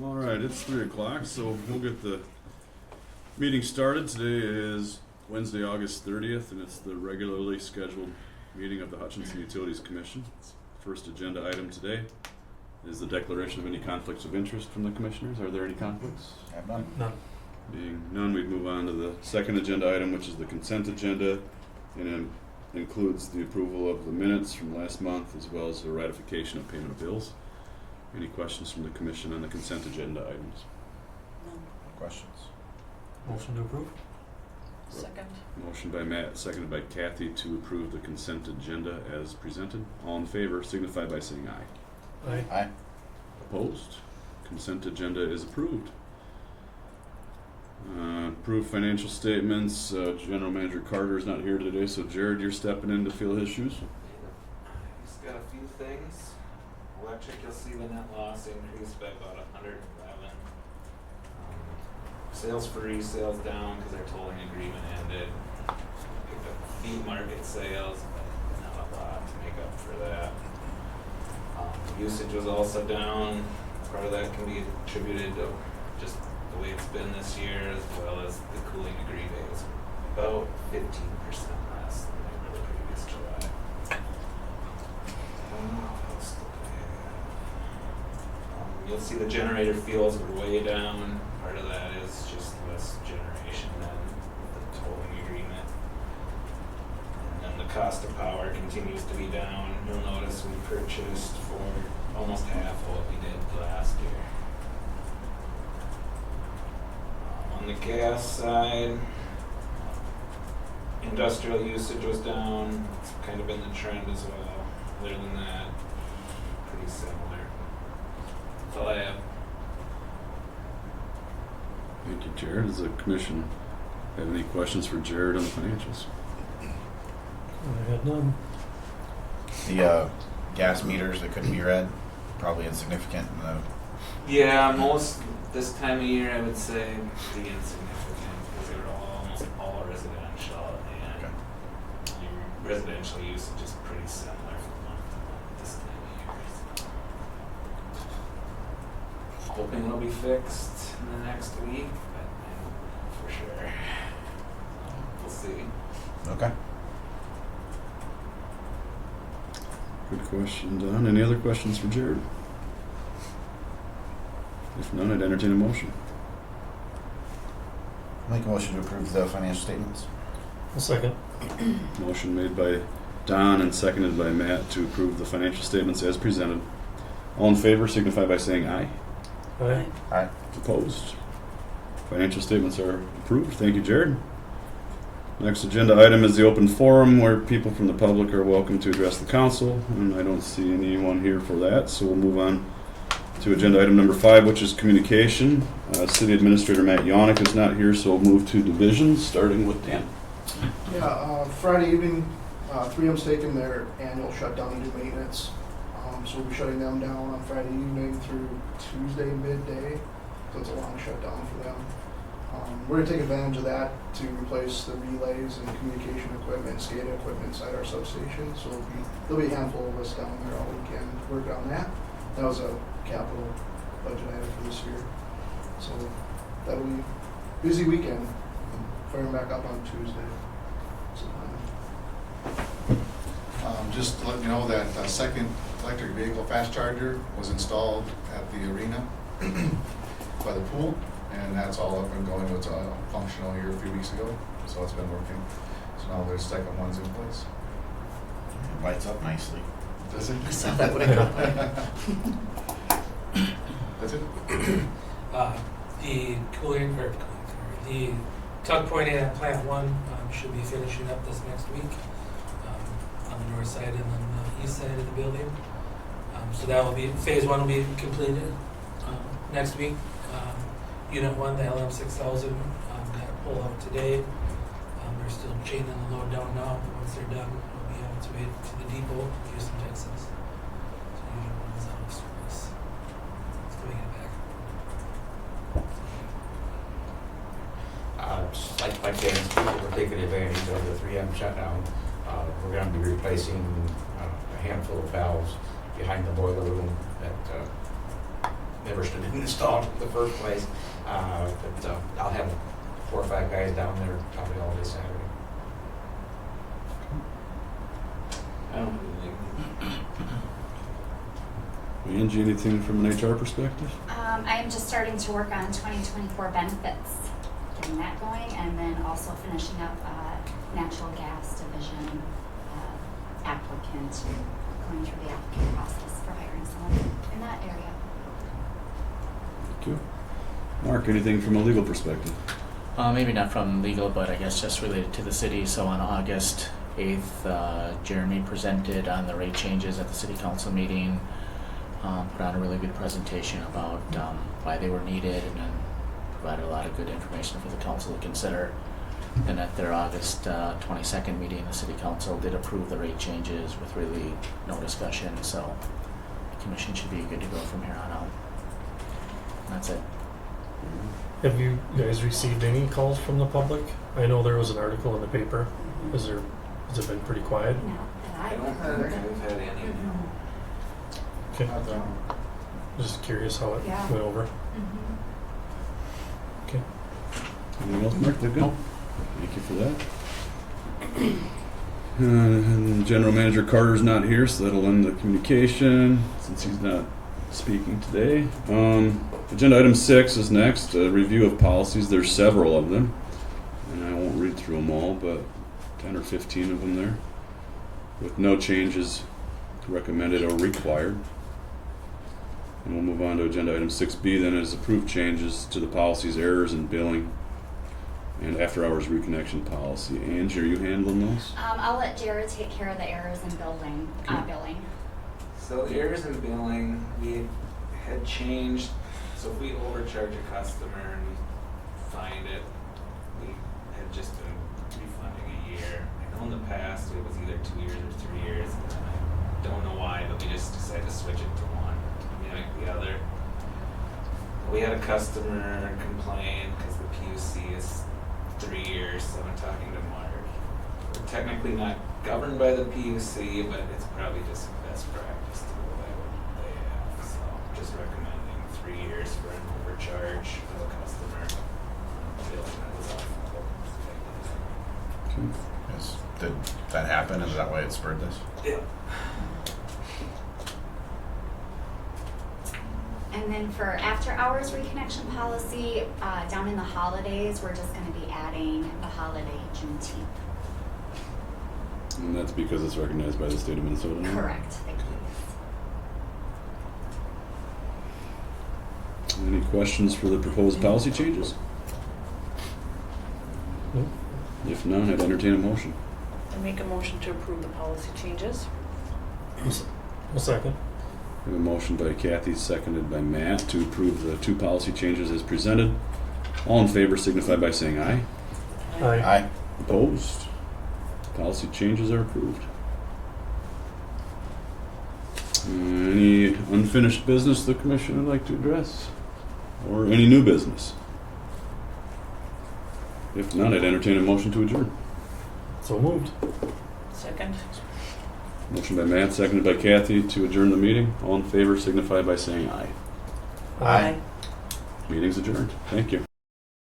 All right, it's 3 o'clock, so we'll get the meeting started. Today is Wednesday, August 30th, and it's the regularly scheduled meeting of the Hutchinson Utilities Commission. First agenda item today is the declaration of any conflicts of interest from the commissioners. Are there any conflicts? I have none. None. Being none, we'd move on to the second agenda item, which is the consent agenda, and it includes the approval of the minutes from last month as well as the ratification of payment of bills. Any questions from the commission on the consent agenda items? Questions? Motion to approve? Second. Motion by Matt, seconded by Kathy to approve the consent agenda as presented. All in favor signify by saying aye. Aye. Aye. Opposed? Consent agenda is approved. Approved financial statements. General Manager Carter is not here today, so Jared, you're stepping in to fill his shoes. Just got a few things. Electric, you'll see the net loss increased by about 111. Sales for resales down because their tolling agreement ended. Picked up feed market sales, but not a lot to make up for that. Usage was also down. Part of that can be attributed to just the way it's been this year, as well as the cooling degree days. About 15% less than they were the previous July. What else did I have? You'll see the generator fuels were way down. Part of that is just less generation than with the tolling agreement. And then the cost of power continues to be down. You'll notice we purchased for almost half of what we did last year. On the gas side, industrial usage was down. It's kind of been the trend as well. Other than that, pretty similar. That's all I have. Thank you, Jared. Does the commission have any questions for Jared on the financials? I had none. The gas meters that couldn't be read, probably insignificant in the Yeah, most this time of year I would say pretty insignificant because they're almost all residential, and your residential usage is pretty similar from month to month this time of year. So, hoping it'll be fixed in the next week, but I don't know for sure. We'll see. Okay. Good question, Don. Any other questions for Jared? If none, I'd entertain a motion. Make a motion to approve the financial statements. A second. Motion made by Don and seconded by Matt to approve the financial statements as presented. All in favor signify by saying aye. Aye. Aye. Opposed? Financial statements are approved. Thank you, Jared. Next agenda item is the open forum where people from the public are welcome to address the council, and I don't see anyone here for that, so we'll move on to agenda item number 5, which is communication. City Administrator Matt Yonick is not here, so we'll move to divisions, starting with Dan. Yeah, Friday evening, 3M's taking their annual shutdown to do maintenance. So we'll be shutting them down on Friday evening through Tuesday midday. So it's a long shutdown for them. We're going to take advantage of that to replace the relays and communication equipment, SCADA equipment inside our substation. So there'll be a handful of us down there all weekend to work on that. That was a capital budget item for this year. So that'll be a busy weekend. Firing back up on Tuesday. So, Just to let you know that second electric vehicle fast charger was installed at the arena by the pool, and that's all up and going. It was functional here a few weeks ago, so it's been working. So now there's second ones in place. It lights up nicely. Does it? I saw that when I got by. That's it? The the tuck pointing at plant 1 should be finishing up this next week on the north side and on the east side of the building. So that will be, phase 1 will be completed next week. Unit 1, the LM6000, got pulled out today. They're still chaining the load down now, but once they're done, it'll be on its way to the depot in Houston, Texas. So Unit 1 is out of service. It's coming it back. Like Dan's people, we're taking advantage of the 3M shutdown. We're going to be replacing a handful of valves behind the boiler room that never should have been installed in the first place. But I'll have 4 or 5 guys down there probably all day Saturday. I don't really Angie, anything from an HR perspective? I am just starting to work on 2024 benefits, getting that going, and then also finishing up natural gas division applicant, going through the applicant process for hiring someone in that area. Thank you. Mark, anything from a legal perspective? Maybe not from legal, but I guess just related to the city. So on August 8th, Jeremy presented on the rate changes at the city council meeting, put on a really good presentation about why they were needed, and then provided a lot of good information for the council to consider. And at their August 22nd meeting, the city council did approve the rate changes with really no discussion. So the commission should be good to go from here on out. And that's it. Have you guys received any calls from the public? I know there was an article in the paper. Has it been pretty quiet? No, that I I don't think we've had any. Mhm. Okay. Not that one. Just curious how it Yeah. went over. Mhm. Okay. Anything else, Mark? They're good? Thank you for that. And General Manager Carter's not here, so that'll end the communication since he's not speaking today. Agenda item 6 is next, a review of policies. There's several of them, and I won't read through them all, but 10 or 15 of them there, with no changes recommended or required. And we'll move on to agenda item 6B then, is approved changes to the policies, errors in billing, and after-hours reconnection policy. Angie, are you handling those? I'll let Jared take care of the errors in billing. So the errors in billing, we had changed, so if we overcharge a customer and we find it, we had just been refunding a year. I know in the past it was either 2 years or 3 years, and I don't know why, but we just decided to switch it to one, mimic the other. We had a customer complain because the PUC is 3 years, so I'm talking to Mark. We're technically not governed by the PUC, but it's probably just best practice to go by what they have. So just recommending 3 years for an overcharge of a customer. Billing that was off. Okay. Yes. Did that happen? Is that why it spurred this? Yeah. And then for after-hours reconnection policy, down in the holidays, we're just going to be adding the holiday Juneteenth. And that's because it's recognized by the state of Minnesota now? Correct. Thank you. Any questions for the proposed policy changes? Nope. If none, I'd entertain a motion. I make a motion to approve the policy changes. A second. We have a motion by Kathy, seconded by Matt, to approve the 2 policy changes as presented. All in favor signify by saying aye. Aye. Aye. Opposed? Policy changes are approved. Any unfinished business the commission would like to address? Or any new business? If not, I'd entertain a motion to adjourn. So moved. Second. Motion by Matt, seconded by Kathy to adjourn the meeting. All in favor signify by saying aye. Aye. Meeting's adjourned. Thank you.